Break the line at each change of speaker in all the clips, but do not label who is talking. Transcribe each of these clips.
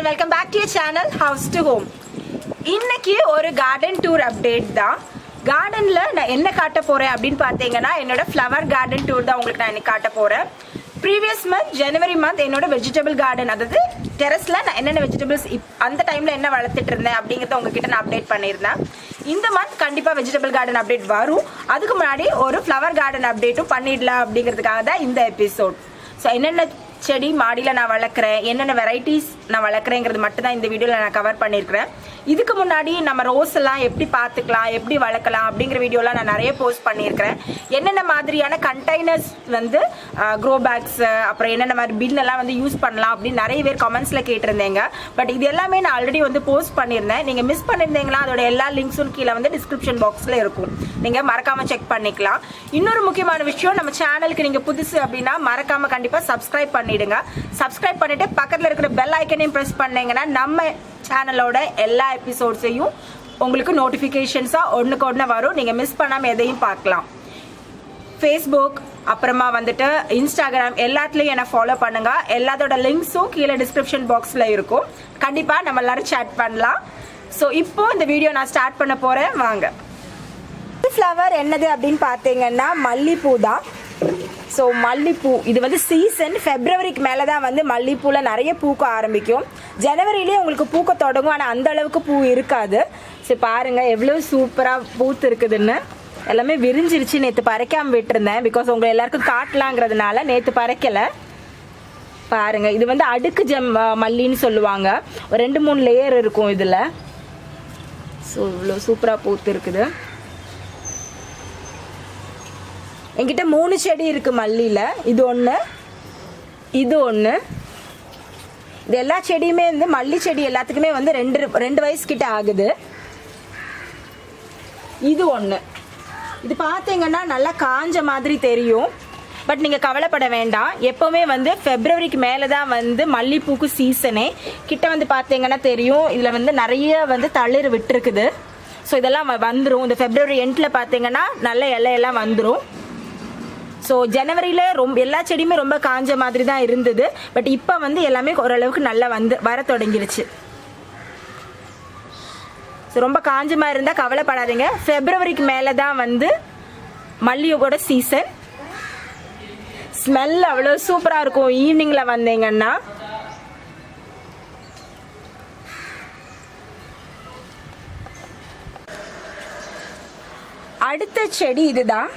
and welcome back to your channel House to Home. இன்னைக்கு ஒரு garden tour update தான். gardenல நான் என்ன காட்ட போறேன் அப்படினு பாத்தீங்கன்னா என்னோட flower garden tour தான் உங்களுக்கு நான் இன்னைக்கு காட்ட போறேன். previous month January month என்னோட vegetable garden அதாவது terraceல நான் என்னென்ன vegetables அந்த டைம்ல என்ன வளர்த்திட்டு இருந்தேன் அப்படிங்கறத உங்ககிட்ட நான் அப்டேட் பண்ணிருந்தேன். இந்த month கண்டிப்பா vegetable garden update வரும். அதுக்கு முன்னாடி ஒரு flower garden updateம் பண்ணிடலாம் அப்படிங்கிறதுக்காக தான் இந்த எபிசோட். சோ என்னென்ன செடி மாடியில நான் வளர்க்குறேன், என்னென்ன வெரைட்டிஸ் நான் வளர்க்குறேங்கிறது மட்டும் தான் இந்த வீடியோவில் நான் கவர் பண்ணியிருக்கிறேன். இதுக்கு முன்னாடி நம்ம ரோஸ் எல்லாம் எப்படி பார்த்துக்கலாம், எப்படி வளர்க்கலாம் அப்படிங்கிற வீடியோலாம் நான் நிறைய போஸ்ட் பண்ணியிருக்கிறேன். என்னென்ன மாதிரியான கண்டெய்னர்ஸ் வந்து க்ரோ பேக்ஸ், அப்புறம் என்னென்ன மாதிரி பின் எல்லாம் வந்து யூஸ் பண்ணலாம் அப்படின்னு நிறைய பேர் கமெண்ட்ஸில் கேட்டிருந்தீங்க. பட் இது எல்லாமே நான் ஆல்ரெடி வந்து போஸ்ட் பண்ணியிருந்தேன். நீங்கள் மிஸ் பண்ணியிருந்தீங்களா அதோட எல்லா லிங்க்ஸும் கீழே வந்து டிஸ்கிரிப்ஷன் பாக்ஸில் இருக்கும், நீங்கள் மறக்காமல் செக் பண்ணிக்கலாம். இன்னொரு முக்கியமான விஷயம், நம்ம சேனலுக்கு நீங்கள் புதுசு அப்படின்னா மறக்காமல் கண்டிப்பாக சப்ஸ்கிரைப் பண்ணிடுங்க. சப்ஸ்கிரைப் பண்ணிட்டு பக்கத்தில் இருக்கிற பெல் ஐக்கனையும் ப்ரெஸ் பண்ணீங்கன்னா நம்ம சேனலோட எல்லா எபிசோட்ஸையும் உங்களுக்கு நோட்டிஃபிகேஷன்ஸாக ஒன்றுக்கு ஒன்று வரும். நீங்கள் மிஸ் பண்ணாமல் எதையும் பார்க்கலாம். ஃபேஸ்புக் அப்புறமா வந்துட்டு இன்ஸ்டாகிராம் எல்லாத்துலேயும் என்னை ஃபாலோ பண்ணுங்க. எல்லாத்தோட லிங்க்ஸும் கீழே டிஸ்கிரிப்ஷன் பாக்ஸில் இருக்கும். கண்டிப்பாக நம்ம எல்லாரும் சேட் பண்ணலாம். ஸோ இப்போ இந்த வீடியோ நான் ஸ்டார்ட் பண்ண போகிறேன், வாங்க. ஃப்ளவர் என்னது அப்படின்னு பார்த்தீங்கன்னா மல்லிப்பூ தான். ஸோ மல்லிப்பூ இது வந்து சீசன் ஃபெப்ரவரிக்கு மேலே தான் வந்து மல்லிப்பூவில் நிறைய பூக்க ஆரம்பிக்கும். ஜனவரியிலே உங்களுக்கு பூக்க தொடங்கும், ஆனால் அந்த அளவுக்கு பூ இருக்காது. ஸோ பாருங்கள் எவ்வளோ சூப்பராக பூத்து இருக்குதுன்னு. எல்லாமே விரிஞ்சிருச்சு. நேற்று பறைக்காமல் விட்டுருந்தேன், பிகாஸ் உங்களை எல்லாருக்கும் காட்டலாங்கிறதுனால நேற்று பறைக்கலை. பாருங்கள், இது வந்து அடுக்கு மல்லின்னு சொல்லுவாங்க. ஒரு 2-3 லேயர் இருக்கும் இதில். ஸோ இவ்வளோ சூப்பராக பூத்து இருக்குது. என்கிட்ட 3 செடி இருக்கு மல்லியில். இது ஒன்று, இது ஒன்று. இது எல்லா செடியுமே வந்து மல்லி செடி எல்லாத்துக்குமே வந்து 2 வயசு கிட்ட ஆகுது. இது ஒன்று. இது பார்த்தீங்கன்னா நல்லா காஞ்ச மாதிரி தெரியும், பட் நீங்கள் கவலைப்பட வேண்டாம். எப்போவுமே வந்து ஃபெப்ரவரிக்கு மேலே தான் வந்து மல்லிப்பூக்கு சீசனே. கிட்ட வந்து பார்த்தீங்கன்னா தெரியும், இதில் வந்து நிறைய வந்து தளிர் விட்டுருக்குது. ஸோ இதெல்லாம் வந்துடும். இந்த ஃபெப்ரவரி எண்டில் பார்த்தீங்கன்னா நல்ல இலையெல்லாம் வந்துடும். ஸோ ஜனவரியில் எல்லா செடியுமே ரொம்ப காஞ்ச மாதிரி தான் இருந்தது, பட் இப்போ வந்து எல்லாமே ஓரளவுக்கு நல்லா வர தொடங்கிருச்சு. ஸோ ரொம்ப காஞ்ச மாதிரி இருந்தால் கவலைப்படாதீங்க. ஃபெப்ரவரிக்கு மேலே தான் வந்து மல்லியோட சீசன். ஸ்மெல் அவ்வளோ சூப்பராக இருக்கும் ஈவினிங்கில் வந்தீங்கன்னா. அடுத்த செடி இதுதான்.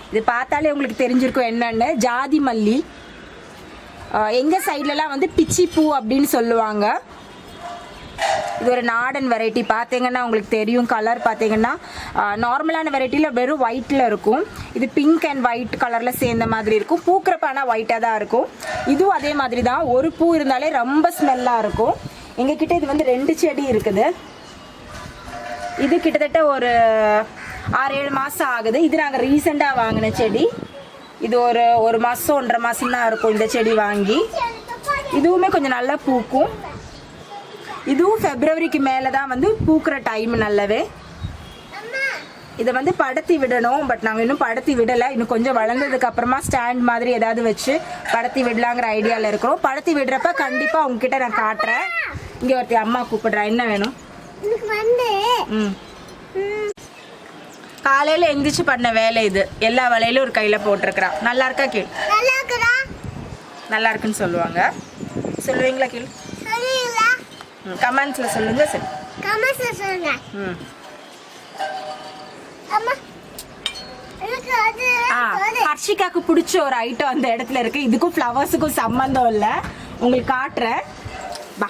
இது பார்த்தாலே உங்களுக்கு தெரிஞ்சிருக்கும் என்னென்னு. ஜாதி மல்லி. எங்கள் சைட்லலாம் வந்து பிச்சி பூ அப்படின்னு சொல்லுவாங்க. இது ஒரு நாடன் வெரைட்டி. பார்த்தீங்கன்னா உங்களுக்கு தெரியும், கலர் பார்த்தீங்கன்னா நார்மலான வெரைட்டியில் வெறும் ஒயிட்டில் இருக்கும். இது பிங்க் அண்ட் ஒயிட் கலரில் சேர்ந்த மாதிரி இருக்கும். பூக்கிறப்ப ஆனால் ஒயிட்டாக தான் இருக்கும். இதுவும் அதே மாதிரி தான். ஒரு பூ இருந்தாலே ரொம்ப ஸ்மெல்லாக இருக்கும். எங்ககிட்ட இது வந்து 2 செடி இருக்குது. இது கிட்டத்தட்ட ஒரு 6-7 மாதம் ஆகுது. இது நாங்கள் ரீசெண்டாக வாங்கின செடி. இது ஒரு மாதம் 1.5 மாதம் தான் இருக்கும் இந்த செடி வாங்கி. இதுவுமே கொஞ்சம் நல்லா பூக்கும். இதுவும் ஃபெப்ரவரிக்கு மேலே தான் வந்து பூக்கிற டைம் நல்லாவே. இதை வந்து படுத்தி விடணும், பட் நாங்கள் இன்னும் படுத்தி விடலை. இன்னும் கொஞ்சம் வளர்ந்ததுக்கு அப்புறமா ஸ்டாண்ட் மாதிரி ஏதாவது வச்சு படுத்தி விடலாங்கிற ஐடியாவில் இருக்கிறோம். படுத்தி விடுறப்ப கண்டிப்பாக உங்ககிட்ட நான் காட்டுறேன். இங்கே ஒருத்தி அம்மா கூப்பிடுறேன், என்ன வேணும்? காலையில் எந்திரிச்சு பண்ண வேலை இது. எல்லா வேலையிலும் ஒரு கையில் போட்டிருக்கிறா. நல்லா இருக்கா கீழ்? நல்லா இருக்குன்னு சொல்லுவாங்க. சொல்லுவீங்களா கீழ்? கமெண்ட்ஸில் சொல்லுங்க. சரி, ஹர்ஷிகாக்கு பிடிச்ச ஒரு ஐட்டம் அந்த இடத்துல இருக்கு. இதுக்கும் ஃப்ளவர்ஸுக்கும் சம்மந்தம் இல்லை, உங்களுக்கு காட்டுறேன். வா,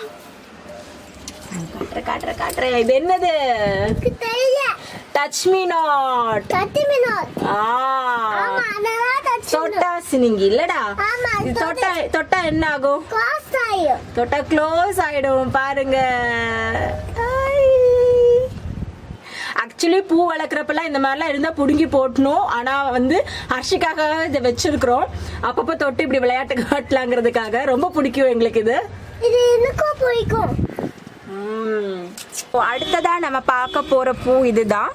காட்டுறேன். இது என்னது? Touch me not. தொட்டா சினிங்கி இல்லடா. தொட்டா என்ன ஆகும்? தொட்டா க்ளோஸ் ஆயிடும். பாருங்க, ஆக்சுவலி பூ வளர்க்குறப்பெல்லாம் இந்த மாதிரிலாம் இருந்தால் பிடுங்கி போட்டணும். ஆனால் வந்து ஹர்ஷிக்காக இதை வச்சிருக்கிறோம். அப்பப்போ தொட்டு இப்படி விளையாட்டு காட்டலாங்கிறதுக்காக. ரொம்ப பிடிக்கும் எங்களுக்கு இது. இது எனக்கும் பிடிக்கும். அடுத்ததா நம்ம பார்க்க போற பூ இதுதான்.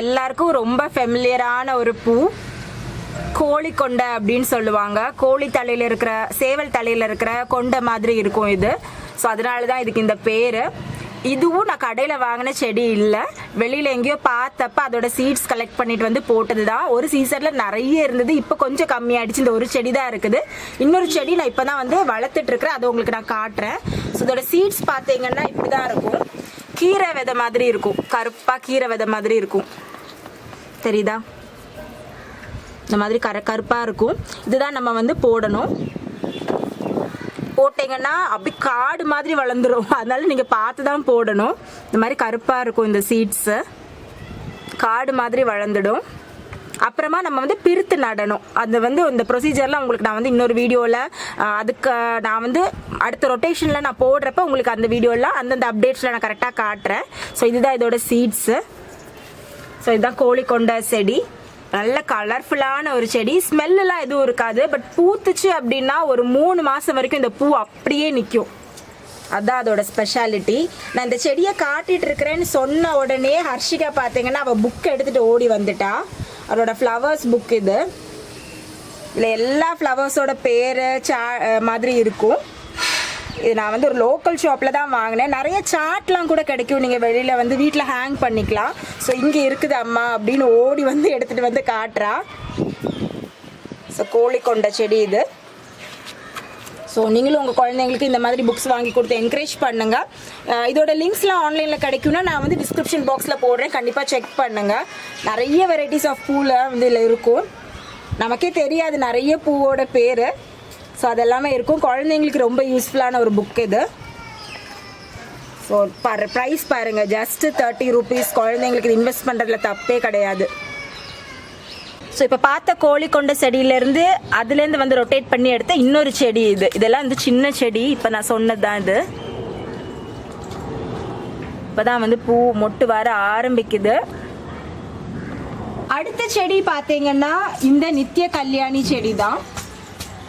எல்லாருக்கும் ரொம்ப ஃபெமிலியரான ஒரு பூ. கோழி கொண்டை அப்படின்னு சொல்லுவாங்க. கோழி தலையில் இருக்கிற சேவல் தலையில் இருக்கிற கொண்டை மாதிரி இருக்கும் இது. ஸோ அதனால தான் இதுக்கு இந்த பேர். இதுவும் நான் கடையில் வாங்கின செடி இல்லை, வெளியில் எங்கேயோ பார்த்தப்ப அதோட சீட்ஸ் கலெக்ட் பண்ணிட்டு வந்து போட்டது தான். ஒரு சீசனில் நிறைய இருந்தது, இப்போ கொஞ்சம் கம்மியாயிடுச்சு. இந்த ஒரு செடி தான் இருக்குது. இன்னொரு செடி நான் இப்போ தான் வந்து வளர்த்துட்டு இருக்கிறேன், அதை உங்களுக்கு நான் காட்டுறேன். ஸோ இதோட சீட்ஸ் பார்த்தீங்கன்னா இப்படி தான் இருக்கும். கீரை விதை மாதிரி இருக்கும், கருப்பாக கீரை விதை மாதிரி இருக்கும், தெரியுதா? இந்த மாதிரி கருப்பாக இருக்கும். இதுதான் நம்ம வந்து போடணும். போட்டிங்கன்னா அப்படி காடு மாதிரி வளர்ந்துடும், அதனால நீங்கள் பார்த்து தான் போடணும். இந்த மாதிரி கருப்பாக இருக்கும் இந்த சீட்ஸு, காடு மாதிரி வளர்ந்துடும். அப்புறமா நம்ம வந்து பிரித்து நடணும். அது வந்து இந்த ப்ரொசீஜர்லாம் உங்களுக்கு நான் வந்து இன்னொரு வீடியோவில் அதுக்கு நான் வந்து அடுத்த ரொட்டேஷனில் நான் போடுறப்ப உங்களுக்கு அந்த வீடியோலாம் அந்தந்த அப்டேட்ஸில் நான் கரெக்டாக காட்டுறேன். ஸோ இதுதான் இதோட சீட்ஸு. ஸோ இதுதான் கோழி கொண்ட செடி. நல்ல கலர்ஃபுல்லான ஒரு செடி, ஸ்மெல்லாம் எதுவும் இருக்காது. பட் பூத்துச்சு அப்படின்னா ஒரு 3 மாதம் வரைக்கும் இந்த பூ அப்படியே நிற்கும். அதுதான் அதோட ஸ்பெஷாலிட்டி. நான் இந்த செடியை காட்டிட்டு இருக்கிறேன்னு சொன்ன உடனே ஹர்ஷிகா பார்த்தீங்கன்னா அவள் புக் எடுத்துகிட்டு ஓடி வந்துட்டா. அவளோட ஃப்ளவர்ஸ் புக் இது. இதில் எல்லா ஃப்ளவர்ஸோட பேர் மாதிரி இருக்கும். இது நான் வந்து ஒரு லோக்கல் ஷாப்பில் தான் வாங்கினேன். நிறைய சாட்லாம் கூட கிடைக்கும், நீங்கள் வெளியில் வந்து வீட்டில் ஹேங் பண்ணிக்கலாம். ஸோ இங்கே இருக்குது அம்மா அப்படின்னு ஓடி வந்து எடுத்துகிட்டு வந்து காட்டுறா. ஸோ கோழி கொண்ட செடி இது. ஸோ நீங்களும் உங்கள் குழந்தைங்களுக்கு இந்த மாதிரி புக்ஸ் வாங்கி கொடுத்து என்கரேஜ் பண்ணுங்கள். இதோட லிங்க்ஸ்லாம் ஆன்லைனில் கிடைக்கும்னா நான் வந்து டிஸ்கிரிப்ஷன் பாக்ஸில் போடுறேன், கண்டிப்பாக செக் பண்ணுங்கள். நிறைய வெரைட்டிஸ் ஆஃப் பூவில் வந்து இதில் இருக்கும், நமக்கே தெரியாது நிறைய பூவோட பேர். ஸோ அதெல்லாமே இருக்கும். குழந்தைங்களுக்கு ரொம்ப யூஸ்ஃபுல்லான ஒரு புக் இது. ஸோ ப்ரைஸ் பாருங்கள், ஜஸ்ட் 30 rupees. குழந்தைங்களுக்கு இது இன்வெஸ்ட் பண்ணுறதுல தப்பே கிடையாது. ஸோ இப்போ பார்த்த கோழி கொண்ட செடியிலேருந்து அதுலேருந்து வந்து ரொட்டேட் பண்ணி எடுத்த இன்னொரு செடி இது. இதெல்லாம் வந்து சின்ன செடி, இப்போ நான் சொன்னது தான் இது. இப்போ தான் வந்து பூ மொட்டு வர ஆரம்பிக்குது. அடுத்த செடி பார்த்தீங்கன்னா இந்த நித்திய கல்யாணி செடி தான்.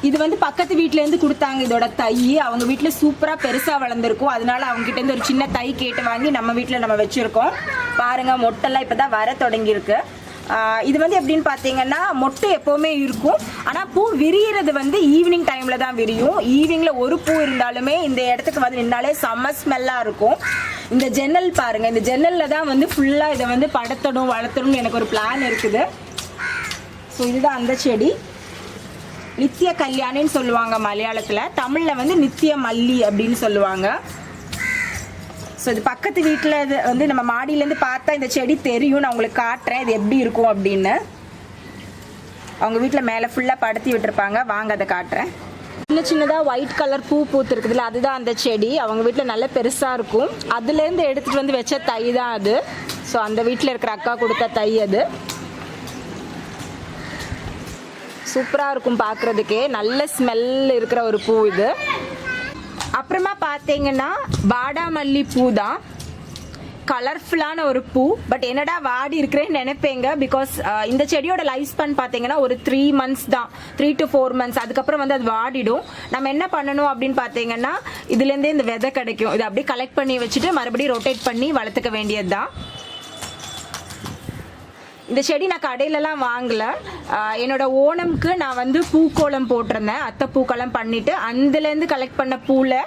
இது வந்து பக்கத்து வீட்டிலேருந்து கொடுத்தாங்க இதோட தை. அவங்க வீட்டில் சூப்பராக பெருசாக வளர்ந்துருக்கும், அதனால அவங்ககிட்டேருந்து ஒரு சின்ன தை கேட்டு வாங்கி நம்ம வீட்டில் நம்ம வச்சுருக்கோம். பாருங்கள் மொட்டெல்லாம் இப்போ தான் வர தொடங்கியிருக்கு. இது வந்து எப்படின்னு பார்த்தீங்கன்னா மொட்டு எப்போவுமே இருக்கும், ஆனால் பூ விரிகிறது வந்து ஈவினிங் டைமில் தான் விரியும். ஈவினிங்கில் ஒரு பூ இருந்தாலுமே இந்த இடத்துக்கு வந்து நின்னாலே செம்ம ஸ்மெல்லாக இருக்கும். இந்த ஜன்னல் பாருங்கள், இந்த ஜன்னலில் தான் வந்து ஃபுல்லாக இதை வந்து படுத்தணும் வளர்த்தணும்னு எனக்கு ஒரு பிளான் இருக்குது. ஸோ இதுதான் அந்த செடி. நித்திய கல்யாணின்னு சொல்லுவாங்க மலையாளத்தில், தமிழில் வந்து நித்திய மல்லி அப்படின்னு சொல்லுவாங்க. ஸோ இது பக்கத்து வீட்டில் இது வந்து நம்ம மாடியிலேருந்து பார்த்தா இந்த செடி தெரியும். நான் உங்களுக்கு காட்டுறேன் இது எப்படி இருக்கும் அப்படின்னு. அவங்க வீட்டில் மேலே ஃபுல்லாக படுத்தி விட்டுருப்பாங்க, வாங்க அதை காட்டுறேன். சின்ன சின்னதாக ஒயிட் கலர் பூ பூத்துருக்குதுல, அதுதான் அந்த செடி. அவங்க வீட்டில் நல்ல பெருசாக இருக்கும், அதுலேருந்து எடுத்துகிட்டு வந்து வச்ச தை தான் அது. ஸோ அந்த வீட்டில் இருக்கிற அக்கா கொடுத்த தை அது. சூப்பராக இருக்கும் பார்க்குறதுக்கே, நல்ல ஸ்மெல் இருக்கிற ஒரு பூ இது. அப்புறமா பார்த்தீங்கன்னா வாடாமல்லி பூ தான், கலர்ஃபுல்லான ஒரு பூ. பட் என்னடா வாடி இருக்கிறேன்னு நினைப்பேங்க. பிகாஸ் இந்த செடியோட லைஃப் ஸ்பேன் பார்த்தீங்கன்னா ஒரு 3 months தான், 3 to 4 months. அதுக்கப்புறம் வந்து அது வாடிடும். நம்ம என்ன பண்ணணும் அப்படின்னு பார்த்தீங்கன்னா இதுலேருந்தே இந்த விதை கிடைக்கும், இதை அப்படியே கலெக்ட் பண்ணி வச்சுட்டு மறுபடியும் ரொட்டேட் பண்ணி வளர்த்துக்க வேண்டியது தான். இந்த செடி நான் கடையிலலாம் வாங்கலை, என்னோட ஓணம்க்கு நான் வந்து பூக்கோளம் போட்டிருந்தேன். அத்தை பூக்கோளம் பண்ணிவிட்டு அதுலேருந்து கலெக்ட் பண்ண பூவில்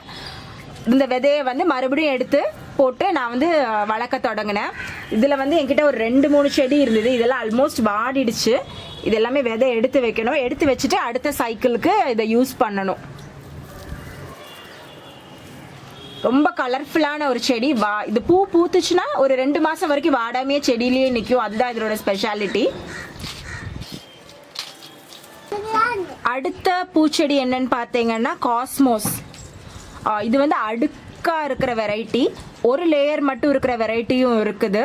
இந்த விதையை வந்து மறுபடியும் எடுத்து போட்டு நான் வந்து வளர்க்க தொடங்கினேன். இதில் வந்து என்கிட்ட ஒரு 2-3 செடி இருந்தது, இதெல்லாம் ஆல்மோஸ்ட் வாடிடுச்சு. இது எல்லாமே விதை எடுத்து வைக்கணும், எடுத்து வச்சுட்டு அடுத்த சைக்கிளுக்கு இதை யூஸ் பண்ணணும். ரொம்ப கலர்ஃபுல்லான ஒரு செடி. இது பூ பூத்துச்சுன்னா ஒரு 2 மாதம் வரைக்கும் வாடாமையே செடியிலேயே நிற்கும், அதுதான் இதோட ஸ்பெஷாலிட்டி. அடுத்த பூச்செடி என்னன்னு பார்த்தீங்கன்னா காஸ்மோஸ். இது வந்து அடுக்காக இருக்கிற வெரைட்டி, ஒரு லேயர் மட்டும் இருக்கிற வெரைட்டியும் இருக்குது.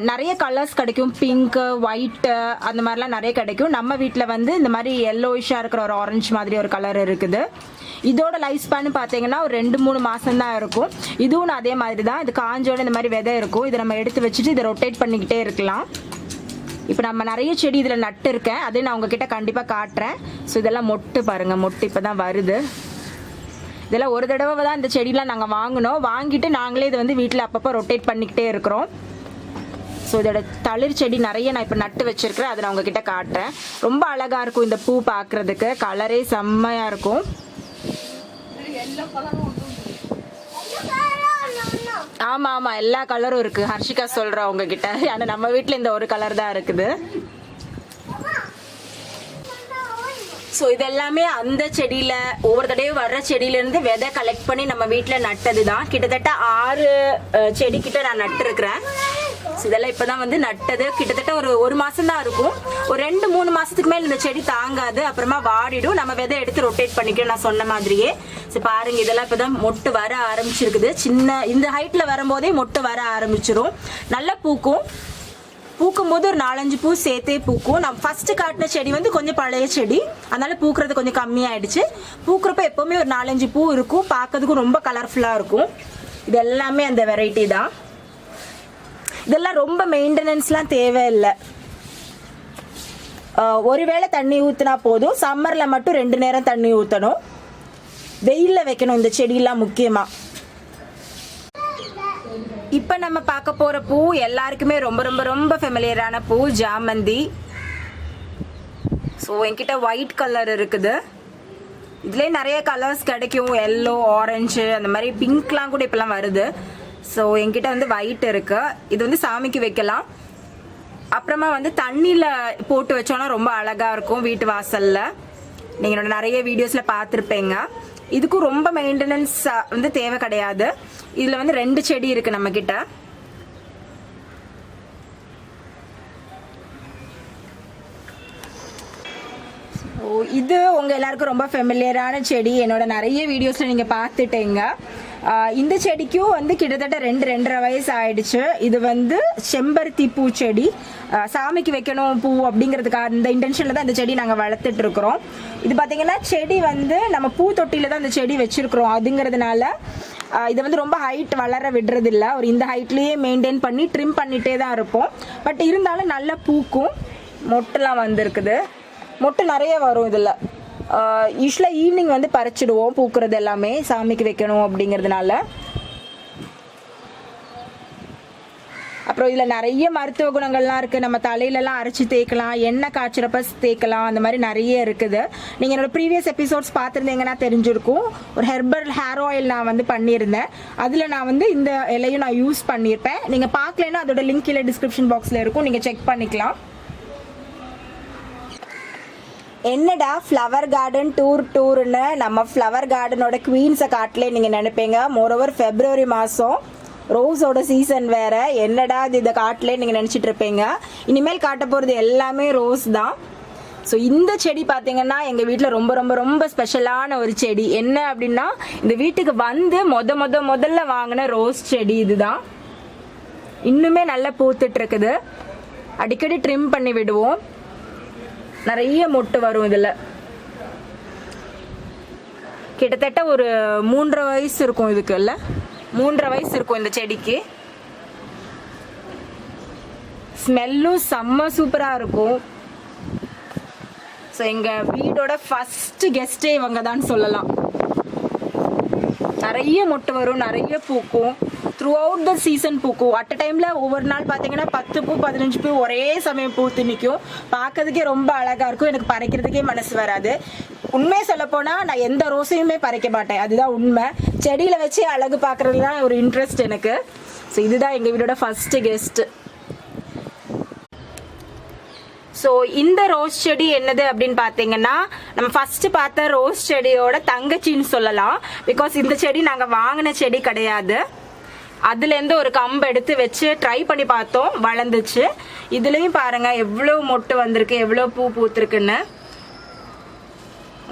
நிறைய கலர்ஸ் கிடைக்கும், பிங்க்கு, ஒயிட்டு அந்த மாதிரிலாம் நிறைய கிடைக்கும். நம்ம வீட்டில் வந்து இந்த மாதிரி எல்லோயிஷாக இருக்கிற ஒரு ஆரஞ்சு மாதிரி ஒரு கலர் இருக்குது. இதோட லைஃப் ஸ்பேன் பார்த்தீங்கன்னா ஒரு 2-3 மாதம் தான் இருக்கும். இதுவும் அதே மாதிரி தான், இது காஞ்சோட இந்த மாதிரி விதை இருக்கும். இதை நம்ம எடுத்து வச்சுட்டு இதை ரொட்டேட் பண்ணிக்கிட்டே இருக்கலாம். இப்போ நம்ம நிறைய செடி இதில் நட்டு இருக்கேன், அதே நான் உங்ககிட்ட கண்டிப்பாக காட்டுறேன். ஸோ இதெல்லாம் மொட்டு பாருங்கள், மொட்டு இப்போ தான் வருது. இதெல்லாம் ஒரு தடவை தான் இந்த செடியெலாம் நாங்கள் வாங்கினோம், வாங்கிட்டு நாங்களே இதை வந்து வீட்டில் அப்பப்போ ரொட்டேட் பண்ணிக்கிட்டே இருக்கிறோம். ஸோ இதோட தளிர் செடி நிறைய நான் இப்போ நட்டு வச்சிருக்கிறேன். அதை நான் உங்ககிட்ட காட்டுறேன். ரொம்ப அழகாக இருக்கும் இந்த பூ பார்க்குறதுக்கு. கலரே செம்மையாக இருக்கும். ஆமாம் ஆமாம், எல்லா கலரும் இருக்குது. ஹர்ஷிகா சொல்கிறேன் உங்ககிட்ட. ஆனால் நம்ம வீட்டில் இந்த ஒரு கலர் தான் இருக்குது. ஸோ இதெல்லாமே அந்த செடியில் ஒவ்வொரு தடவையும் வர்ற செடியிலேருந்து விதை கலெக்ட் பண்ணி நம்ம வீட்டில் நட்டது தான். கிட்டத்தட்ட 6 செடிக்கிட்ட நான் நட்டுருக்கிறேன். ஸோ இதெல்லாம் இப்போ தான் வந்து நட்டது. கிட்டத்தட்ட ஒரு மாதம் தான் இருக்கும். ஒரு 2-3 மாதத்துக்கு மேலே இந்த செடி தாங்காது, அப்புறமா வாடிடும். நம்ம விதை எடுத்து ரொட்டேட் பண்ணிக்கணும் நான் சொன்ன மாதிரியே. ஸோ பாருங்க, இதெல்லாம் இப்போ தான் மொட்டு வர ஆரம்பிச்சிருக்குது. சின்ன இந்த ஹைட்டில் வரும்போதே மொட்டு வர ஆரம்பிச்சிரும். நல்லா பூக்கும். பூக்கும் போது ஒரு 4-5 பூ சேர்த்தே பூக்கும். நான் ஃபர்ஸ்ட் காட்டின செடி வந்து கொஞ்சம் பழைய செடி, அதனால பூக்குறது கொஞ்சம் கம்மியாயிடுச்சு. பூக்குறப்ப எப்பவுமே ஒரு 4-5 பூ இருக்கும். பார்க்கறதுக்கும் ரொம்ப கலர்ஃபுல்லாக இருக்கும். இது எல்லாமே அந்த வெரைட்டி தான். இதெல்லாம் ரொம்ப மெயின்டெனன்ஸ்லாம் தேவையில்லை. ஒருவேளை தண்ணி ஊற்றினா போதும். சம்மரில் மட்டும் 2 நேரம் தண்ணி ஊற்றணும். வெயிலில் வைக்கணும் இந்த செடியெல்லாம் முக்கியமாக. இப்போ நம்ம பார்க்க போகிற பூ எல்லாருக்குமே ரொம்ப ரொம்ப ரொம்ப ஃபெமிலியரான பூ, ஜாமந்தி. ஸோ என்கிட்ட ஒயிட் கலர் இருக்குது. இதுலேயே நிறைய கலர்ஸ் கிடைக்கும். எல்லோ, ஆரஞ்சு, அந்த மாதிரி பிங்க்லாம் கூட இப்போலாம் வருது. ஸோ என்கிட்ட வந்து ஒயிட் இருக்குது. இது வந்து சாமிக்கு வைக்கலாம். அப்புறமா வந்து தண்ணியில் போட்டு வச்சோன்னா ரொம்ப அழகாக இருக்கும் வீட்டு வாசலில். நீங்கள் நிறைய வீடியோஸில் பார்த்துருப்பீங்க. இதுக்கும் ரொம்ப மெயின்டெனன்ஸ் வந்து தேவை கிடையாது. இதில் வந்து 2 செடி இருக்குது நம்மக்கிட்ட. இது உங்கள் எல்லாருக்கும் ரொம்ப ஃபெமிலியரான செடி. என்னோட நிறைய வீடியோஸில் நீங்கள் பார்த்துட்டீங்க. இந்த செடிக்கும் வந்து கிட்டத்தட்ட 2-2.5 வயசு ஆயிடுச்சு. இது வந்து செம்பருத்தி பூ செடி. சாமிக்கு வைக்கணும் பூ அப்படிங்கிறதுக்காக அந்த இன்டென்ஷனில் தான் இந்த செடி நாங்கள் வளர்த்துட்டு இருக்கிறோம். இது பார்த்தீங்கன்னா செடி வந்து நம்ம பூ தொட்டியில் தான் இந்த செடி வச்சுருக்கிறோம். அதுங்கிறதுனால இதை வந்து ரொம்ப ஹைட் வளர விடுறதில்ல. ஒரு இந்த ஹைட்லேயே மெயின்டைன் பண்ணி ட்ரிம் பண்ணிகிட்டே தான் இருப்போம். பட் இருந்தாலும் நல்ல பூக்கும். மொட்டெல்லாம் வந்திருக்குது. மொட்டு நிறைய வரும் இதில். யூஸ்வலாக ஈவினிங் வந்து பறிச்சிடுவோம் பூக்கிறது எல்லாமே சாமிக்கு வைக்கணும் அப்படிங்கிறதுனால. அப்புறம் இதில் நிறைய மருத்துவ குணங்கள்லாம் இருக்குது. நம்ம தலையிலலாம் அரைச்சி தேய்க்கலாம், எண்ணெய் காய்ச்சறப்ப தேய்க்கலாம், அந்த மாதிரி நிறைய இருக்குது. நீங்கள் என்னோடய ப்ரீவியஸ் எபிசோட்ஸ் பார்த்துருந்தீங்கன்னா தெரிஞ்சிருக்கும். ஒரு ஹெர்பல் ஹேர் ஆயில் நான் வந்து பண்ணியிருந்தேன். அதில் நான் வந்து இந்த இலையும் நான் யூஸ் பண்ணியிருப்பேன். நீங்கள் பார்க்கலன்னா அதோட லிங்க் கீழே டிஸ்கிரிப்ஷன் பாக்ஸில் இருக்கும், நீங்கள் செக் பண்ணிக்கலாம். என்னடா ஃப்ளவர் கார்டன் டூர்னு நம்ம ஃப்ளவர் கார்டனோட குவீன்ஸை காட்டலே நீங்கள் நினைப்பீங்க. மோரோவர் ஃபெப்ரவரி மாதம் ரோஸோட சீசன் வேறு. என்னடா இது இதை காட்டலே நீங்கள் நினச்சிட்டு இருப்பீங்க. இனிமேல் காட்ட போகிறது எல்லாமே ரோஸ் தான். ஸோ இந்த செடி பார்த்தீங்கன்னா எங்கள் வீட்டில் ரொம்ப ரொம்ப ரொம்ப ஸ்பெஷலான ஒரு செடி. என்ன அப்படின்னா, இந்த வீட்டுக்கு வந்து முதல்ல வாங்கின ரோஸ் செடி இதுதான். இன்னுமே நல்லா பூத்துட்ருக்குது. அடிக்கடி ட்ரிம் பண்ணி விடுவோம். நிறைய மொட்டு வரும் இதில். கிட்டத்தட்ட ஒரு 3.5 வயசு இருக்கும் இதுக்கு. இல்லை 3.5 வயசு இருக்கும் இந்த செடிக்கு. ஸ்மெல்லும் செம்ம சூப்பராக இருக்கும். ஸோ எங்கள் வீடோட ஃபர்ஸ்ட் கெஸ்டே இவங்க தான் சொல்லலாம். நிறைய மொட்டு வரும், நிறைய பூக்கும். த்ரூ அவுட் த சீசன் பூக்கும். அட் அ டைமில் ஒவ்வொரு நாள் பார்த்தீங்கன்னா 10 பூ 15 பூ ஒரே சமயம் பூத்து நிற்கும். பார்க்கறதுக்கே ரொம்ப அழகாக இருக்கும். எனக்கு பறிக்கிறதுக்கே மனசு வராது. உண்மையை சொல்லப்போனால் நான் எந்த ரோஸையுமே பறிக்க மாட்டேன். அதுதான் உண்மை. செடியில் வச்சு அழகு பார்க்குறது தான் ஒரு இன்ட்ரெஸ்ட் எனக்கு. ஸோ இதுதான் எங்கள் வீடோட ஃபஸ்ட்டு கெஸ்ட்டு. ஸோ இந்த ரோஸ் செடி என்னது அப்படின்னு பார்த்தீங்கன்னா, நம்ம ஃபர்ஸ்ட் பார்த்த ரோஸ் செடியோட தங்கச்சின்னு சொல்லலாம். பிகாஸ் இந்த செடி நாங்கள் வாங்கின செடி கிடையாது. அதுலேருந்து ஒரு கம்பு எடுத்து வச்சு ட்ரை பண்ணி பார்த்தோம், வளர்ந்துச்சு. இதுலேயும் பாருங்கள் எவ்வளோ மொட்டு வந்திருக்கு, எவ்வளோ பூ பூத்துருக்குன்னு.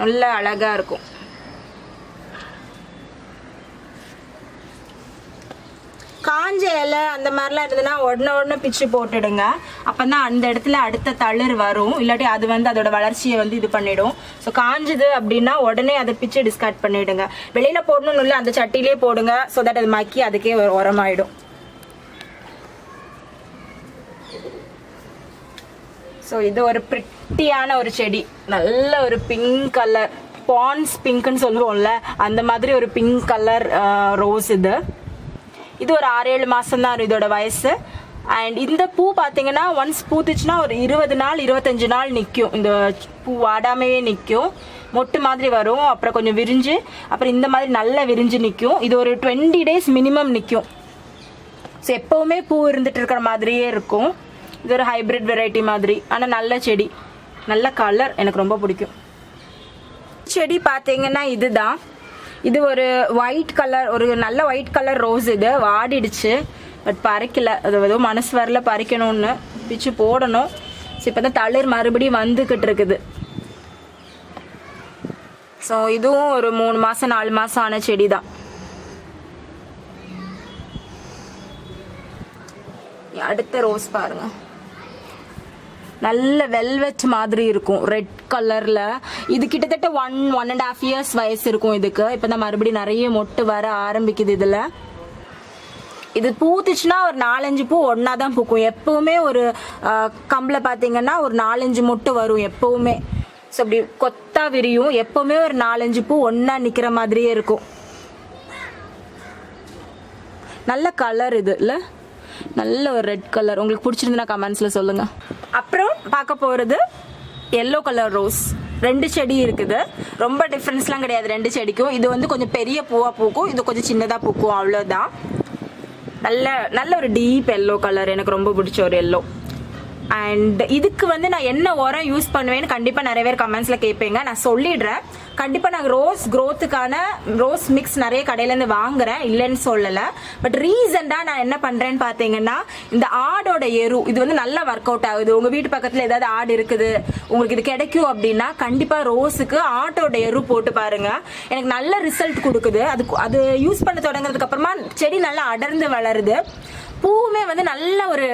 நல்ல அழகாக இருக்கும். காஞ்ச இலை அந்த மாதிரிலாம் இருந்ததுன்னா உடனே பிச்சு போட்டுடுங்க. அப்போ தான் அந்த இடத்துல அடுத்த தளிர் வரும். இல்லாட்டி அது வந்து அதோட வளர்ச்சியை வந்து இது பண்ணிடும். ஸோ காஞ்சது அப்படின்னா உடனே அதை பிச்சு டிஸ்கார்ட் பண்ணிவிடுங்க. வெளியில் போடணும்னு இல்லை, அந்த சட்டிலே போடுங்க. ஸோ தட் அது மக்கி அதுக்கே உரமாயிடும். ஸோ இது ஒரு பிரிட்டியான ஒரு செடி. நல்ல ஒரு பிங்க் கலர், பான்ஸ் பிங்க்னு சொல்லுவோம்ல, அந்த மாதிரி ஒரு பிங்க் கலர் ரோஸ். இது ஒரு 6-7 மாதம் தான் இதோட வயசு. அண்ட் இந்த பூ பார்த்தீங்கன்னா ஒன்ஸ் பூத்துச்சுன்னா ஒரு 20 நாள் 25 நாள் நிற்கும். இந்த பூ வாடாமையே நிற்கும், மொட்டு மாதிரி வரும், அப்புறம் கொஞ்சம் விரிஞ்சு அப்புறம் இந்த மாதிரி நல்லா விரிஞ்சு நிற்கும். இது ஒரு 20 days மினிமம் நிற்கும். ஸோ எப்போவுமே பூ இருந்துட்டு இருக்கிற மாதிரியே இருக்கும். இது ஒரு ஹைப்ரிட் வெரைட்டி மாதிரி, ஆனால் நல்ல செடி, நல்ல கலர், எனக்கு ரொம்ப பிடிக்கும். செடி பார்த்தீங்கன்னா இதுதான். இது ஒரு ஒயிட் கலர், ஒரு நல்ல ஒயிட் கலர் ரோஸ். இது வாடிடுச்சு, பட் பறிக்கல. அது ஏதோ மனசு வரல பறிக்கணும்னு, பிச்சு போடணும். ஸோ இப்போ தான் தளிர் மறுபடியும் வந்துக்கிட்டு இருக்குது. ஸோ இதுவும் ஒரு 3 மாதம் 4 மாதம் ஆன செடி தான். அடுத்த ரோஸ் பாருங்க, நல்ல வெல்வெட் மாதிரி இருக்கும், ரெட் கலர்ல. இது கிட்டத்தட்ட 1.5 years வயசு இருக்கும் இதுக்கு. இப்போ தான் மறுபடியும் நிறைய மொட்டு வர ஆரம்பிக்குது. இதில் இது பூத்துச்சுன்னா ஒரு 4-5 பூ ஒன்றா தான் பூக்கும். எப்பவுமே ஒரு கம்பில் பார்த்தீங்கன்னா ஒரு 4-5 மொட்டு வரும் எப்பவுமே. ஸோ அப்படி கொத்தா விரியும். எப்பவுமே ஒரு 4-5 பூ ஒன்றா நிற்கிற மாதிரியே இருக்கும். நல்ல கலர் இது இல்லை, நல்ல ஒரு ரெட் கலர். உங்களுக்கு பிடிச்சிருந்தா கமெண்ட்ஸில் சொல்லுங்கள். அப்புறம் பார்க்க போகிறது எல்லோ கலர் ரோஸ். 2 செடி இருக்குது, ரொம்ப டிஃப்ரென்ஸ்லாம் கிடையாது 2 செடிக்கும். இது வந்து கொஞ்சம் பெரிய பூவாக பூக்கும், இது கொஞ்சம் சின்னதாக பூக்கும், அவ்வளோதான். நல்ல ஒரு டீப் எல்லோ கலர், எனக்கு ரொம்ப பிடிச்ச ஒரு எல்லோ. அண்ட் இதுக்கு வந்து நான் என்ன உரம் யூஸ் பண்ணுவேன்னு கண்டிப்பாக நிறைய பேர் கமெண்ட்ஸில் கேட்பீங்க. நான் சொல்லிடுறேன். கண்டிப்பாக நான் ரோஸ் க்ரோத்துக்கான ரோஸ் மிக்ஸ் நிறைய கடையிலேருந்து வாங்குறேன், இல்லைன்னு சொல்லலை. பட் ரீசெண்டாக நான் என்ன பண்ணுறேன்னு பார்த்தீங்கன்னா, இந்த ஆடோட எரு இது வந்து நல்லா ஒர்க் அவுட் ஆகுது. உங்கள் வீட்டு பக்கத்தில் ஏதாவது ஆடு இருக்குது, உங்களுக்கு இது கிடைக்கும் அப்படின்னா கண்டிப்பாக ரோஸுக்கு ஆட்டோட எரு போட்டு பாருங்க. எனக்கு நல்ல ரிசல்ட் கொடுக்குது. அது யூஸ் பண்ண தொடங்குறதுக்கு அப்புறமா செடி நல்லா அடர்ந்து வளருது. பூவுமே வந்து நல்ல ஒரு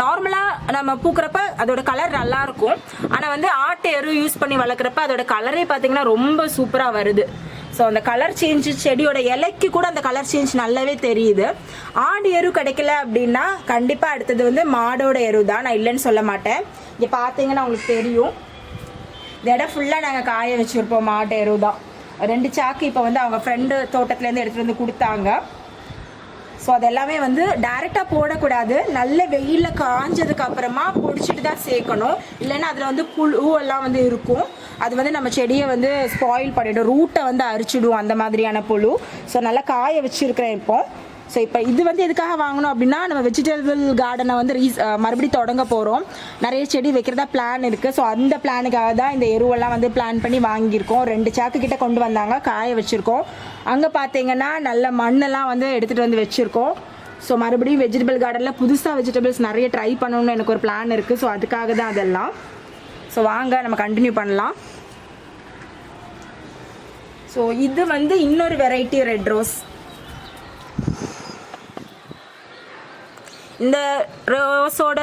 நார்மலாக நம்ம பூக்கிறப்ப அதோட கலர் நல்லா இருக்கும். ஆனால் வந்து ஆட்டு எரு யூஸ் பண்ணி வளர்க்குறப்ப அதோட கலரே பார்த்தீங்கன்னா ரொம்ப சூப்பராக வருது. ஸோ அந்த கலர் சேஞ்ச், செடியோட இலைக்கு கூட அந்த கலர் சேஞ்ச் நல்லாவே தெரியுது. ஆடு எரு கிடைக்கல அப்படின்னா கண்டிப்பாக அடுத்தது வந்து மாடோட எரு தான், நான் இல்லைன்னு சொல்ல மாட்டேன். இங்கே பார்த்தீங்கன்னா உங்களுக்கு தெரியும், இந்த இடம் ஃபுல்லாக நாங்கள் காய வச்சுருப்போம். மாட்டு எரு தான். 2 சாக்கு இப்போ வந்து அவங்க ஃப்ரெண்டு தோட்டத்துலேருந்து எடுத்துகிட்டு வந்து கொடுத்தாங்க. ஸோ அதெல்லாமே வந்து டைரெக்டாக போடக்கூடாது, நல்ல வெயிலில் காஞ்சதுக்கு அப்புறமா பொடிச்சிட்டு தான் சேர்க்கணும். இல்லைன்னா அதில் வந்து புழுவெல்லாம் வந்து இருக்கும், அது வந்து நம்ம செடியை வந்து ஸ்பாயில் பண்ணிவிடும், ரூட்டை வந்து அரிச்சிடும், அந்த மாதிரியான புழு. ஸோ நல்லா காய வச்சுருக்கிறேன் இப்போ. ஸோ இப்போ இது வந்து எதுக்காக வாங்கணும் அப்படின்னா, நம்ம வெஜிடபிள் கார்டனை வந்து மறுபடியும் தொடங்க போகிறோம். நிறைய செடி வைக்கிறதா பிளான் இருக்குது. ஸோ அந்த பிளானுக்காக தான் இந்த எருவெல்லாம் வந்து பிளான் பண்ணி வாங்கியிருக்கோம். 2 சாக்கு கிட்ட கொண்டு வந்தாங்க, காய வச்சுருக்கோம். அங்கே பார்த்தீங்கன்னா நல்ல மண்ணெல்லாம் வந்து எடுத்துகிட்டு வந்து வச்சுருக்கோம். ஸோ மறுபடியும் வெஜிடபிள் கார்டனில் புதுசாக வெஜிடபிள்ஸ் நிறைய ட்ரை பண்ணணும்னு எனக்கு ஒரு பிளான் இருக்குது. ஸோ அதுக்காக தான் அதெல்லாம். ஸோ வாங்க நம்ம கண்டினியூ பண்ணலாம். ஸோ இது வந்து இன்னொரு வெரைட்டி ரெட் ரோஸ். இந்த ரோஸோட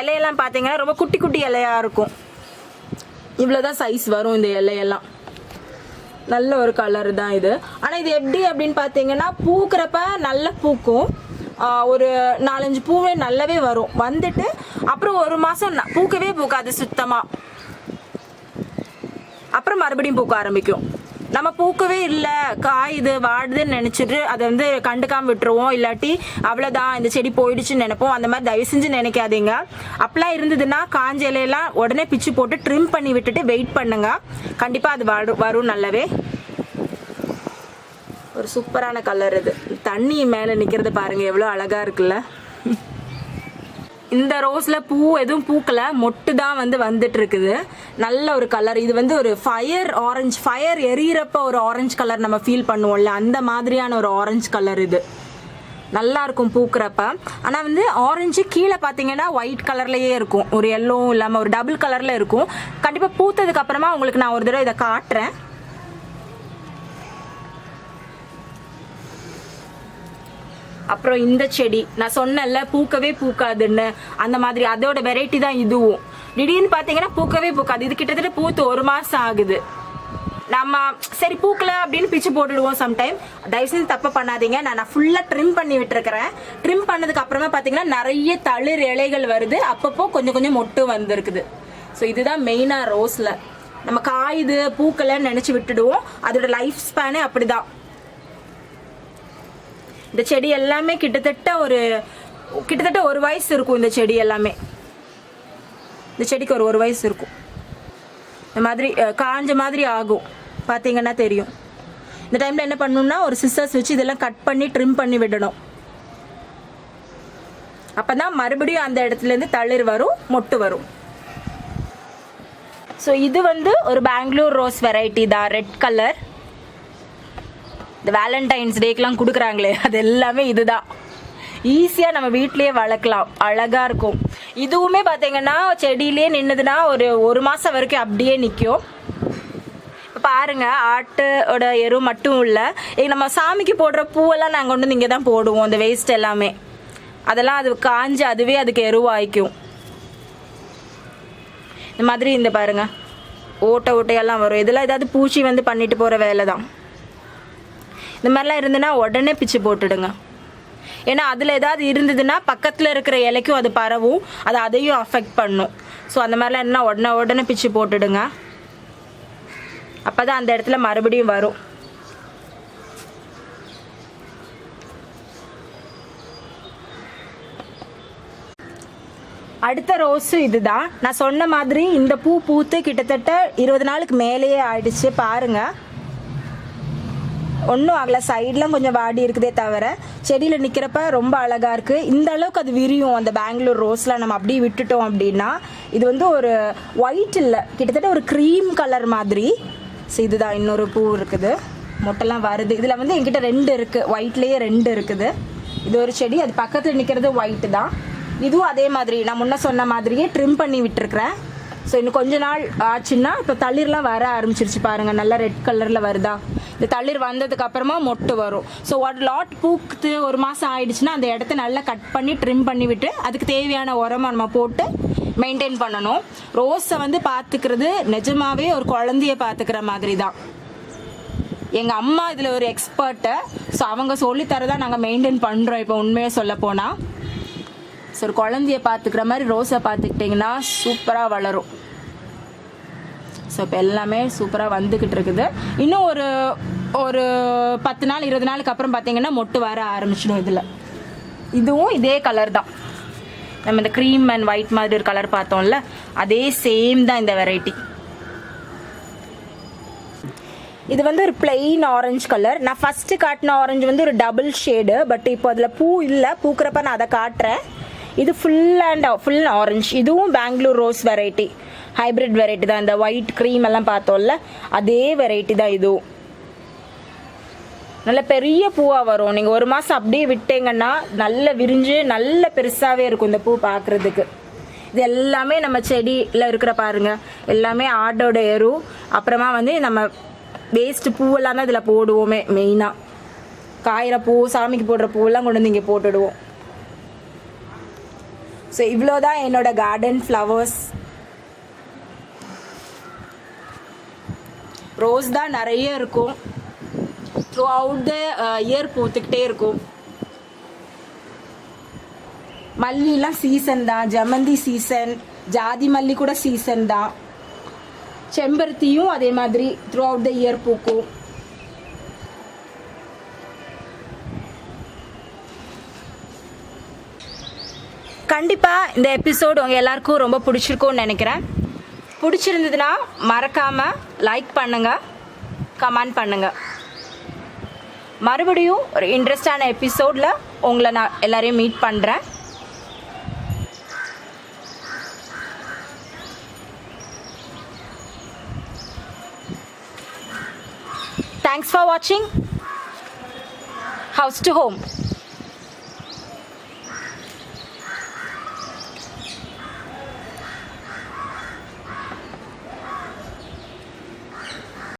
இலையெல்லாம் பார்த்தீங்கன்னா ரொம்ப குட்டி குட்டி இலையாக இருக்கும். இவ்வளோதான் சைஸ் வரும் இந்த இலையெல்லாம். நல்ல ஒரு கலர் தான் இது. ஆனால் இது எப்படி அப்படின்னு பார்த்தீங்கன்னா, பூக்கிறப்ப நல்ல பூக்கும், ஒரு 4-5 பூவே நல்லாவே வரும். வந்துட்டு அப்புறம் 1 மாதம் பூக்கவே பூக்காது சுத்தமாக, அப்புறம் மறுபடியும் பூக்க ஆரம்பிக்கும். நம்ம பூக்கவே இல்லை, காயுது வாடுதுன்னு நினச்சிட்டு அதை வந்து கண்டுக்காமல் விட்டுருவோம். இல்லாட்டி அவ்வளோதான் இந்த செடி போயிடுச்சுன்னு நினைப்போம். அந்த மாதிரி தயவு செஞ்சு நினைக்காதீங்க. அப்பெல்லாம் இருந்ததுன்னா காஞ்ச இலையெல்லாம் உடனே பிச்சு போட்டு ட்ரிம் பண்ணி விட்டுட்டு வெயிட் பண்ணுங்க, கண்டிப்பாக அது வரும் நல்லாவே. ஒரு சூப்பரான கலர் இது. தண்ணி மேலே நிற்கிறது பாருங்கள், எவ்வளோ அழகாக இருக்குல்ல. இந்த ரோஸில் பூ எதுவும் பூக்கலை, மொட்டு தான் வந்து வந்துட்டு இருக்குது. நல்ல ஒரு கலர். இது வந்து ஒரு ஃபயர் ஆரஞ்சு, ஃபயர் எரியறப்ப ஒரு ஆரஞ்சு கலர் நம்ம ஃபீல் பண்ணுவோம்ல, அந்த மாதிரியான ஒரு ஆரஞ்சு கலர் இது. நல்லா இருக்கும் பூக்கிறப்ப. ஆனால் வந்து ஆரஞ்சு கீழே பார்த்தீங்கன்னா ஒயிட் கலர்லேயே இருக்கும், ஒரு எல்லோவும் இல்லாமல் ஒரு டபுள் கலரில் இருக்கும். கண்டிப்பாக பூத்ததுக்கு அப்புறமா உங்களுக்கு நான் ஒரு தடவை இதை காட்டுறேன். அப்புறம் இந்த செடி நான் சொன்னேன்ல பூக்கவே பூக்காதுன்னு, அந்த மாதிரி அதோட வெரைட்டி தான் இதுவும். திடீர்னு பார்த்தீங்கன்னா பூக்கவே பூக்காது. இது கிட்டத்தட்ட பூத்து 1 மாதம் ஆகுது. நம்ம சரி பூக்கல அப்படின்னு பிச்சு போட்டுடுவோம் சம்டைம். தயவு செஞ்சு தப்பு பண்ணாதீங்க. நான் ஃபுல்லாக ட்ரிம் பண்ணி விட்டுருக்கிறேன். ட்ரிம் பண்ணதுக்கு அப்புறமா பார்த்தீங்கன்னா நிறைய தளிர் இலைகள் வருது, அப்பப்போ கொஞ்சம் கொஞ்சம் மொட்டு வந்திருக்குது. ஸோ இதுதான் மெயினாக ரோஸில். நம்ம காயுது பூக்கலைன்னு நினச்சி விட்டுடுவோம், அதோட லைஃப் ஸ்பேனே அப்படிதான். இந்த செடி எல்லாமே கிட்டத்தட்ட ஒரு கிட்டத்தட்ட 1 வயசு இருக்கும் இந்த செடி எல்லாமே. இந்த செடிக்கு ஒரு வயசு இருக்கும். இந்த மாதிரி காஞ்ச மாதிரி ஆகும், பார்த்தீங்கன்னா தெரியும். இந்த டைமில் என்ன பண்ணணும்னா ஒரு சிசர்ஸ் வச்சு இதெல்லாம் கட் பண்ணி ட்ரிம் பண்ணி விடணும். அப்போ தான் மறுபடியும் அந்த இடத்துலேருந்து தளிர் வரும், மொட்டு வரும். ஸோ இது வந்து ஒரு பெங்களூர் ரோஸ் வெரைட்டி தான், ரெட் கலர். இந்த வேலண்டைன்ஸ் டேக்கெலாம் கொடுக்குறாங்களே அது எல்லாமே இதுதான். ஈஸியாக நம்ம வீட்லேயே வளர்க்கலாம், அழகாக இருக்கும். இதுவுமே பார்த்தீங்கன்னா செடியிலே நின்றுதுன்னா ஒரு மாதம் வரைக்கும் அப்படியே நிற்கும். இப்போ பாருங்கள், ஆட்டோட எரு மட்டும் இல்லை, நம்ம சாமிக்கு போடுற பூவெல்லாம் நாங்கள் கொண்டு வந்து இங்கே தான் போடுவோம். அந்த வேஸ்ட் எல்லாமே அதெல்லாம் அது காஞ்சு அதுவே அதுக்கு எருவாய்க்கும். இந்த மாதிரி இந்த பாருங்கள் ஓட்டையெல்லாம் வரும். இதெல்லாம் ஏதாவது பூச்சி வந்து பண்ணிட்டு போகிற வேலை தான். இந்த மாதிரிலாம் இருந்துன்னா உடனே பிச்சு போட்டுடுங்க. ஏன்னா அதில் ஏதாவது இருந்ததுன்னா பக்கத்தில் இருக்கிற இலைக்கும் அது பரவும், அது அதையும் அஃபெக்ட் பண்ணும். ஸோ அந்த மாதிரிலாம் இருந்தால் உடனே பிச்சு போட்டுடுங்க. அப்போ தான் அந்த இடத்துல மறுபடியும் வரும். அடுத்த ரோஸு இதுதான். நான் சொன்ன மாதிரி இந்த பூ பூத்து கிட்டத்தட்ட 20 நாளுக்கு மேலேயே ஆயிடுச்சு. பாருங்கள், ஒன்றும் ஆகலை. சைட்லாம் கொஞ்சம் வாடி இருக்குதே தவிர செடியில் நிற்கிறப்ப ரொம்ப அழகாக இருக்குது. இந்த அளவுக்கு அது விரியும். அந்த பெங்களூர் ரோஸில் நம்ம அப்படியே விட்டுட்டோம் அப்படின்னா இது வந்து ஒரு ஒயிட் இல்லை, கிட்டத்தட்ட ஒரு க்ரீம் கலர் மாதிரி. ஸோ இதுதான் இன்னொரு பூ இருக்குது, மொட்டெல்லாம் வருது. இதில் வந்து என்கிட்ட 2 இருக்குது, ஒயிட்லேயே 2 இருக்குது. இது ஒரு செடி, அது பக்கத்தில் நிற்கிறது ஒயிட்டு தான். இதுவும் அதே மாதிரி நான் முன்ன சொன்ன மாதிரியே ட்ரிம் பண்ணி விட்டுருக்குறேன். ஸோ இன்னும் கொஞ்ச நாள் ஆச்சுன்னா இப்போ தளிர்லாம் வர ஆரம்பிச்சிருச்சு பாருங்கள், நல்லா ரெட் கலரில் வருதா. இந்த தளிர் வந்ததுக்கு அப்புறமா மொட்டு வரும். ஸோ ஒரு லாட் பூக்குத்து 1 மாதம் ஆயிடுச்சுன்னா அந்த இடத்த நல்லா கட் பண்ணி ட்ரிம் பண்ணி விட்டு அதுக்கு தேவையான உரமாக நம்ம போட்டு மெயின்டைன் பண்ணணும். ரோஸை வந்து பார்த்துக்கிறது நிஜமாவே ஒரு குழந்தைய பார்த்துக்கிற மாதிரி தான். எங்கள் அம்மா இதில் ஒரு எக்ஸ்பர்ட்டு. ஸோ அவங்க சொல்லித்தரதான் நாங்கள் மெயின்டைன் பண்ணுறோம். இப்போ உண்மையாக சொல்ல போனால் ஸோ ஒரு குழந்தைய பார்த்துக்கிற மாதிரி ரோஸை பார்த்துக்கிட்டிங்கன்னா சூப்பராக வளரும். ஸோ இப்போ எல்லாமே சூப்பராக வந்துக்கிட்டு இருக்குது. இன்னும் ஒரு 10 நாள் 20 நாளுக்கு அப்புறம் பார்த்தீங்கன்னா மொட்டு வர ஆரம்பிச்சிடும். இதுவும் இதே கலர் தான். நம்ம இந்த க்ரீம் அண்ட் ஒயிட் மாதிரி ஒரு கலர் பார்த்தோம்ல, அதே சேம் தான் இந்த வெரைட்டி. இது வந்து ஒரு பிளெயின் ஆரஞ்சு கலர். நான் ஃபஸ்ட்டு காட்டின ஆரஞ்சு வந்து ஒரு டபுள் ஷேடு, பட் இப்போ அதில் பூ இல்லை. பூக்கிறப்ப நான் அதை காட்டுறேன். இது ஃபுல் ஆரஞ்சு. இதுவும் Bangalore rose variety, hybrid variety தான். இந்த ஒயிட் க்ரீம் எல்லாம் பார்த்தோம்ல அதே வெரைட்டி தான். இதுவும் நல்ல பெரிய பூவாக வரும். நீங்கள் 1 மாதம் அப்படியே விட்டீங்கன்னா நல்ல விரிஞ்சு நல்ல பெருசாகவே இருக்கும் இந்த பூ பார்க்குறதுக்கு. இது எல்லாமே நம்ம செடியில் இருக்கிற பாருங்க, எல்லாமே ஆட்டோட எரு. அப்புறமா வந்து நம்ம வேஸ்ட்டு பூவெல்லாம் தான் இதில் போடுவோமே. மெயினாக காயிற பூ, சாமிக்கு போடுற பூவெல்லாம் கொண்டு வந்து இங்கே போட்டுடுவோம். ஸோ இவ்வளோதான் என்னோட கார்டன் ஃப்ளவர்ஸ். ரோஸ் தான் நிறைய இருக்கும். த்ரூ அவுட் த இயர் பூத்துக்கிட்டே இருக்கும். மல்லிலாம் சீசன் தான், ஜமந்தி சீசன், ஜாதி மல்லி கூட சீசன் தான். செம்பருத்தியும் அதே மாதிரி த்ரூ அவுட் த இயர் பூக்கும். கண்டிப்பாக இந்த எபிசோடு உங்கள் எல்லாருக்கும் ரொம்ப பிடிச்சிருக்கும்னு நினைக்கிறேன். பிடிச்சிருந்ததுன்னா மறக்காமல் லைக் பண்ணுங்கள், கமெண்ட் பண்ணுங்கள். மறுபடியும் ஒரு இன்ட்ரெஸ்டான எபிசோடில் உங்களை நான் எல்லாரையும் மீட் பண்ணுறேன். Thanks for watching House to Home.